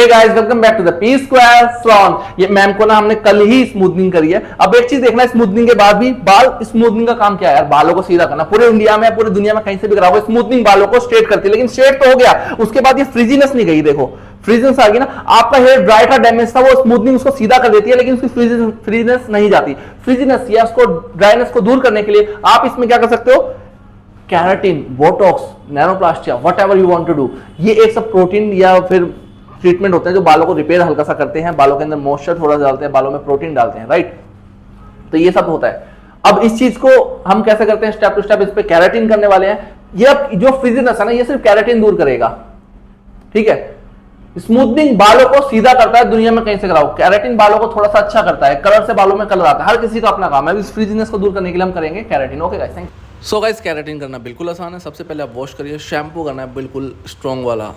Guys welcome back to the P square salon. ये ma'am को ना हमने कल ही स्मूथनिंग करी है। अब एक चीज देखना, स्मूथनिंग के बाद भी बाल स्मूथनिंग का काम क्या है यार, बालों को सीधा करना। पूरे इंडिया में पूरी दुनिया में कहीं से भी कराओ स्मूथनिंग बालों को स्ट्रेट करती है, लेकिन स्ट्रेट तो हो गया, उसके बाद ये फ्रिजीनेस नहीं गई। देखो फ्रीजेंस आ गई ना, आपका हेयर ड्राई था, डैमेज था, वो स्मूथनिंग उसको सीधा कर देती है, लेकिन उसकी फ्रीजीनेस नहीं जाती। फ्रीजीनेस या उसको ड्राइनेस को दूर करने के लिए आप इसमें क्या कर सकते हो, keratin, botox, nanoplastia, whatever you want to do, ये एक सब प्रोटीन या फिर ट्रीटमेंट होते हैं जो बालों को रिपेयर हल्का सा करते हैं, बालों के अंदर मॉइस्चर थोड़ा डालते हैं, बालों में प्रोटीन डालते हैं, राइट। तो ये सब होता है। अब इस चीज को हम कैसे करते हैं, स्टेप टू स्टेप इस पे कैराटिन करने वाले हैं। ये जो फ्रिजीनेस है ना, ये सिर्फ कैराटिन दूर करेगा, ठीक है। स्मूथनिंग बालों को सीधा करता है, दुनिया में कहीं से कराओ। कैराटिन बालों को थोड़ा सा अच्छा करता है, कलर से बालों में कलर आता है, हर किसी का अपना काम है। इस फ्रिजीनेस को दूर करने के लिए हम करेंगे keratin. Okay guys, thank you. So guys, keratin करना बिल्कुल आसान है। सबसे पहले आप वॉश करिए, शैम्पू करना है बिल्कुल स्ट्रॉन्ग वाला,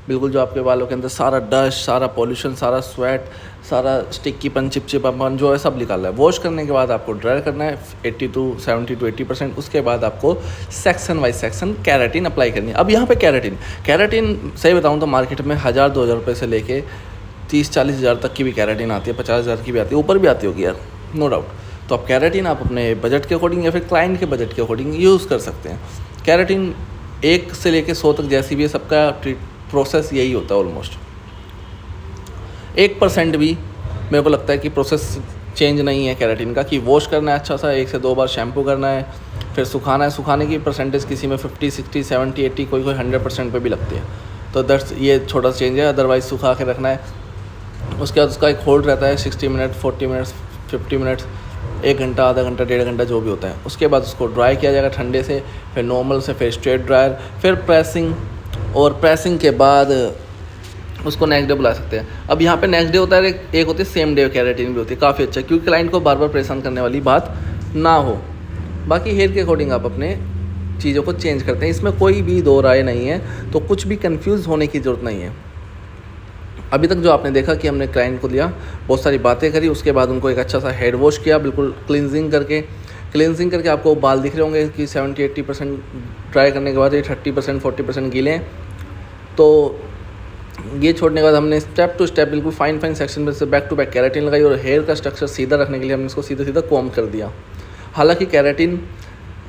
बिल्कुल जो आपके बालों के अंदर सारा डस्ट, सारा पॉल्यूशन, सारा स्वेट, सारा स्टिक्कीपन, चिपचिपापन जो है सब निकालना है। वॉश करने के बाद आपको ड्राई करना है 80 to 70 to 80%। उसके बाद आपको section wise section keratin apply करनी है। अब यहाँ पे कैराटिन सही बताऊँ तो मार्केट में 1000-2000 रुपये से लेके 30-40 हज़ार तक की भी कैराटिन आती है, 50 हज़ार की भी आती है, ऊपर भी आती होगी यार, नो डाउट। तो आप कैराटिन आप अपने बजट के अकॉर्डिंग या फिर क्लाइंट के बजट के अकॉर्डिंग यूज़ कर सकते हैं। कैराटिन 1 से लेके 100 तक जैसी भी है, सबका प्रोसेस यही होता है ऑलमोस्ट। 1% भी मेरे को लगता है कि प्रोसेस चेंज नहीं है कैराटिन का, कि वॉश करना है अच्छा सा, 1 से 2 बार शैम्पू करना है, फिर सुखाना है। सुखाने की परसेंटेज किसी में 50, 60, 70, 80, कोई 100% पे भी लगती है। तो दैट्स ये छोटा सा चेंज है। अदरवाइज सुखा के रखना है। उसके बाद उसका एक होल्ड रहता है 60 मिनट, 40 मिनट्स, 50 मिनट्स, 1 घंटा, आधा घंटा, 1.5 घंटा जो भी होता है। उसके बाद उसको ड्राई किया जाएगा ठंडे से, फिर नॉर्मल से, फिर स्ट्रेट ड्रायर, फिर प्रेसिंग, और प्रेसिंग के बाद उसको नेक्स्ट डे बुला सकते हैं। अब यहाँ पे नेक्स्ट डे होता है, एक होती है सेम डे कैराटिन भी होती है, काफ़ी अच्छा, क्योंकि क्लाइंट को बार बार परेशान करने वाली बात ना हो। बाकी हेयर के अकॉर्डिंग आप अपने चीज़ों को चेंज करते हैं, इसमें कोई भी दो राय नहीं है, तो कुछ भी कंफ्यूज होने की ज़रूरत नहीं है। अभी तक जो आपने देखा कि हमने क्लाइंट को लिया, बहुत सारी बातें करी, उसके बाद उनको एक अच्छा सा हेड वॉश किया, बिल्कुल क्लिनजिंग करके आपको बाल दिख रहे होंगे कि 70-80% ड्राई करने के बाद ये 30%, 40% गीले हैं। तो ये छोड़ने के बाद हमने स्टेप टू स्टेप बिल्कुल फाइन सेक्शन में से बैक टू बैक कैराटिन लगाई, और हेयर का स्ट्रक्चर सीधा रखने के लिए हमने इसको सीधा कॉम्ब कर दिया। हालांकि कैराटिन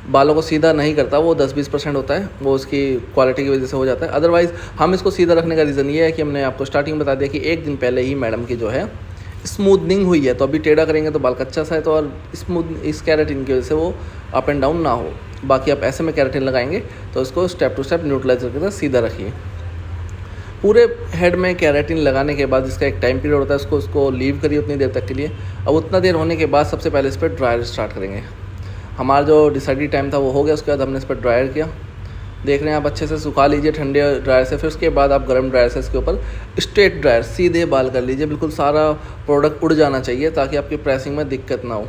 बालों को सीधा नहीं करता, वो 10-20% होता है, वो उसकी क्वालिटी की वजह से हो जाता है। अदरवाइज़ हम इसको सीधा रखने का रीज़न ये है कि हमने आपको स्टार्टिंग बता दिया कि 1 दिन पहले ही मैडम की जो है स्मूथनिंग हुई है, तो अभी टेढ़ा करेंगे तो बाल कच्चा सा है, तो और स्मूथ इस कैराटिन की वजह से वो अप एंड डाउन ना हो। बाकी आप ऐसे में कैराटिन लगाएंगे तो इसको स्टेप टू स्टेप न्यूट्रलाइजर के साथ सीधा रखिए। पूरे हेड में कैराटिन लगाने के बाद इसका एक टाइम पीरियड होता है, उसको लीव करिए उतनी देर तक के लिए। अब उतना देर होने के बाद सबसे पहले इस पर ड्रायर स्टार्ट करेंगे। हमारा जो डिसाइडेड टाइम था वो हो गया, उसके बाद हमने इस पर ड्रायर किया। देख रहे हैं आप, अच्छे से सुखा लीजिए ठंडे ड्रायर से, फिर उसके बाद आप गर्म ड्रायर से इसके ऊपर स्ट्रेट ड्रायर सीधे बाल कर लीजिए। बिल्कुल सारा प्रोडक्ट उड़ जाना चाहिए ताकि आपकी प्रेसिंग में दिक्कत ना हो।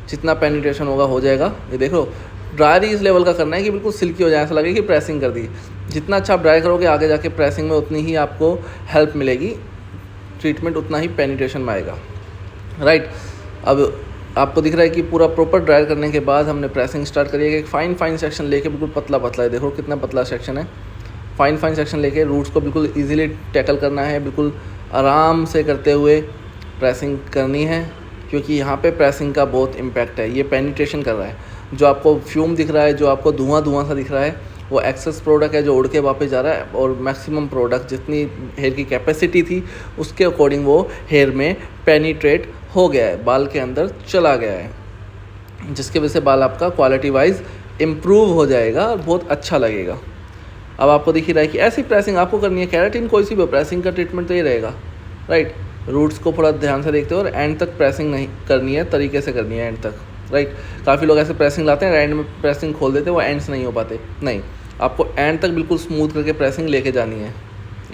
जितना पेनिट्रेशन होगा हो जाएगा। ये देखो, ड्रायर ही इस लेवल का करना है कि बिल्कुल सिल्की हो जाए, ऐसा लगे कि प्रेसिंग कर दी। जितना अच्छा आप ड्राई करोगे, आगे जाके प्रेसिंग में उतनी ही आपको हेल्प मिलेगी, ट्रीटमेंट उतना ही पेनिट्रेशन में आएगा, राइट। अब आपको दिख रहा है कि पूरा प्रॉपर ड्रायर करने के बाद हमने प्रेसिंग स्टार्ट करिए। एक फाइन सेक्शन लेके बिल्कुल पतला है, देखो कितना पतला सेक्शन है। फाइन सेक्शन लेके रूट्स को बिल्कुल ईजिली टैकल करना है, बिल्कुल आराम से करते हुए प्रेसिंग करनी है, क्योंकि यहाँ पे प्रेसिंग का बहुत इम्पैक्ट है। ये पेनिट्रेशन कर रहा है। जो आपको फ्यूम दिख रहा है, जो आपको धुआं सा दिख रहा है, वो एक्सेस प्रोडक्ट है जो उड़ के वापस जा रहा है, और मैक्सिमम प्रोडक्ट जितनी हेयर की कैपेसिटी थी उसके अकॉर्डिंग वो हेयर में पेनिट्रेट हो गया है, बाल के अंदर चला गया है, जिसकी वजह से बाल आपका क्वालिटी वाइज इम्प्रूव हो जाएगा और बहुत अच्छा लगेगा। अब आपको दिख ही रहा है कि ऐसी प्रेसिंग आपको करनी है। कैराटिन कोई सी भी प्रेसिंग का ट्रीटमेंट तो ये रहेगा, राइट। रूट्स को थोड़ा ध्यान से देखते हो, और एंड तक प्रेसिंग नहीं करनी है, तरीके से करनी है एंड तक, राइट। काफ़ी लोग ऐसे प्रेसिंग लाते हैं, एंड में प्रेसिंग खोल देते हैं, वो एंड्स नहीं हो पाते। नहीं, आपको एंड तक बिल्कुल स्मूथ करके प्रेसिंग लेके जानी है।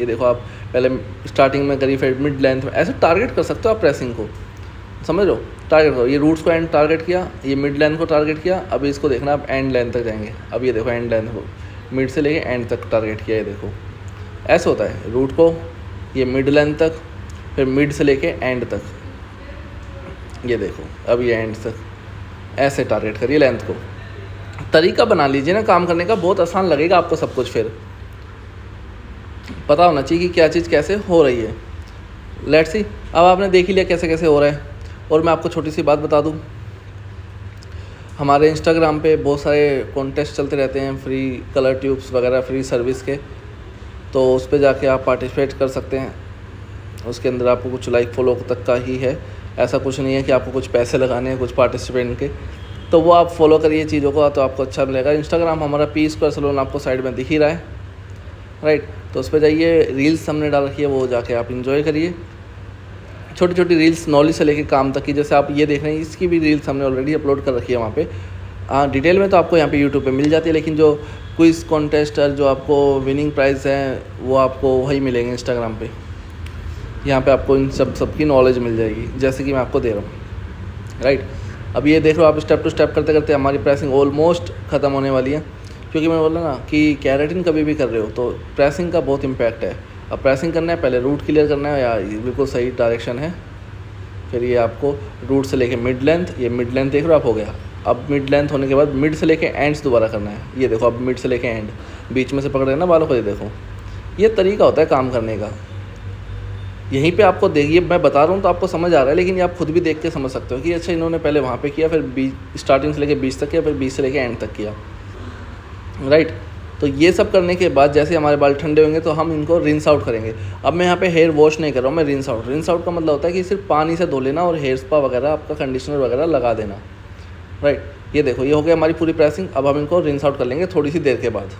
ये देखो, आप पहले स्टार्टिंग में करी, फिर मिड लेंथ में, ऐसे टारगेट कर सकते हो आप प्रेसिंग को, समझ लो, टारगेट करो। ये रूट्स को एंड टारगेट किया, ये मिड लेंथ को टारगेट किया, अभी इसको देखना आप एंड लेंथ तक जाएंगे। अब ये देखो, एंड लेंथ को मिड से लेके एंड तक टारगेट किया, ये देखो ऐसे होता है। रूट को ये मिड लेंथ तक, फिर मिड से लेके एंड तक, ये देखो अब ये एंड तक, ऐसे टारगेट करिए लेंथ को। तरीका बना लीजिए ना काम करने का, बहुत आसान लगेगा आपको सब कुछ। फिर पता होना चाहिए कि क्या चीज़ कैसे हो रही है। लेट्स सी, अब आपने देख ही लिया कैसे कैसे हो रहा है। और मैं आपको छोटी सी बात बता दूं, हमारे इंस्टाग्राम पे बहुत सारे कॉन्टेस्ट चलते रहते हैं, फ्री कलर ट्यूब्स वगैरह फ्री सर्विस के, तो उस पर जाके आप पार्टिसिपेट कर सकते हैं। उसके अंदर आपको कुछ लाइक फॉलो तक का ही है, ऐसा कुछ नहीं है कि आपको कुछ पैसे लगाने हैं कुछ पार्टिसिपेंट के। तो वो आप फॉलो करिए चीज़ों को, तो आपको अच्छा मिलेगा। इंस्टाग्राम हमारा P² सैलून आपको साइड में दिख ही रहा है, राइट। तो उस पर जाइए, रील्स हमने डाल रखी है, वो जाके आप इंजॉय करिए। छोटी छोटी रील्स नॉलेज से लेके काम तक की, जैसे आप ये देख रहे हैं, इसकी भी रील्स हमने ऑलरेडी अपलोड कर रखी है वहाँ पे। डिटेल में तो आपको यहाँ पे यूट्यूब पे मिल जाती है, लेकिन जो क्विज़ कॉन्टेस्ट और जो आपको विनिंग प्राइज़ हैं वो आपको वही मिलेंगे इंस्टाग्राम पे। यहाँ पे आपको इन सबकी नॉलेज मिल जाएगी, जैसे कि मैं आपको दे रहा हूँ, राइट। अब ये देख लो आप, स्टेप टू स्टेप करते करते हमारी प्रेसिंग ऑलमोस्ट ख़त्म होने वाली है। क्योंकि मैंने बोला ना कि केराटिन कभी भी कर रहे हो तो प्रेसिंग का बहुत इम्पैक्ट है। अब प्रेसिंग करना है, पहले रूट क्लियर करना है, या बिल्कुल सही डायरेक्शन है। फिर ये आपको रूट से लेके मिड लेंथ, ये मिड लेंथ देख रहे हो आप, हो गया। अब मिड लेंथ होने के बाद मिड से लेके एंड्स दोबारा करना है। ये देखो, अब मिड से लेके एंड, बीच में से पकड़ रहे ना बालों को, ये देखो। ये तरीका होता है काम करने का। यहीं पे आपको देखिए, मैं बता रहा हूँ तो आपको समझ आ रहा है, लेकिन ये आप खुद भी देख के समझ सकते हो कि अच्छा इन्होंने पहले वहाँ पे किया, फिर स्टार्टिंग से लेके बीच तक किया, फिर बीच से लेके एंड तक किया, राइट। तो ये सब करने के बाद जैसे हमारे बाल ठंडे होंगे तो हम इनको रिंस आउट करेंगे। अब मैं यहाँ पे हेयर वॉश नहीं कर रहा हूँ, मैं रिंस आउट। रिंस आउट का मतलब होता है कि सिर्फ पानी से धो लेना और हेयर स्पा वगैरह आपका कंडीशनर वगैरह लगा देना, राइट। ये देखो, ये हो गया हमारी पूरी प्रेसिंग। अब हम इनको रिंस आउट कर लेंगे थोड़ी सी देर के बाद।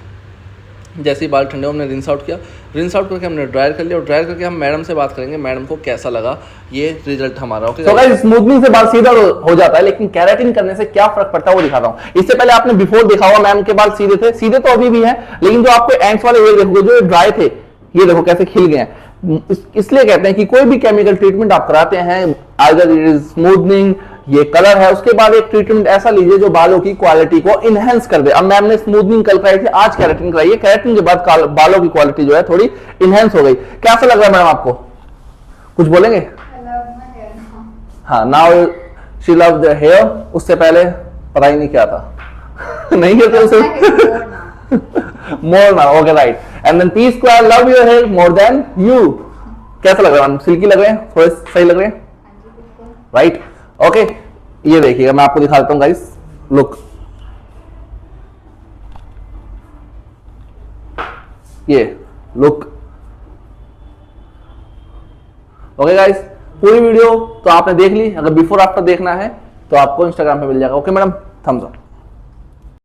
जैसे ही बाल ठंडे हमने रिंस आउट किया, रिंस आउट करके हमने ड्रायर कर लिया, और ड्रायर करके हम मैडम से बात करेंगे, मैडम को कैसा लगा ये रिजल्ट हमारा। ओके, तो गाइस, स्मूथनिंग से बाल सीधा हो जाता है, लेकिन केराटिन करने से क्या फर्क पड़ता है वो दिखाता हूं। इससे पहले आपने बिफोर देखा हुआ, मैम के बाल सीधे थे, सीधे तो अभी भी हैं, लेकिन जो आपको एंड्स वाले हेयर देखोगे जो ड्राई थे, ये देखो कैसे खिल गए हैं। इसलिए कहते हैं कि कोई भी केमिकल ट्रीटमेंट आप कराते हैं, आइदर इट इज स्मूथनिंग, ये कलर है, उसके बाद एक ट्रीटमेंट ऐसा लीजिए जो बालों की क्वालिटी को इनहेंस कर दे। अब मैम ने स्मूथनिंग कल कराई थी, आज केराटिन कराई है। केराटिन के बाद बालों की क्वालिटी जो है थोड़ी इनहेंस हो गई। कैसा लग रहा है मैडम आपको? कुछ बोलेंगे? हाँ, now she love the hair. उससे पहले पता ही नहीं क्या था नहीं करते उसे मोर ना, okay, right. And then P² love your hair more than you. कैसा लग रहा है मैम? सिल्की लग रहे हैं, थोड़े सही लग रहे हैं, राइट। ओके, ये देखिएगा, मैं आपको दिखा देता हूं गाइस, लुक, ये लुक। ओके गाइस, पूरी वीडियो तो आपने देख ली। अगर बिफोर आफ्टर देखना है तो आपको इंस्टाग्राम पे मिल जाएगा। Okay madam, thumbs up.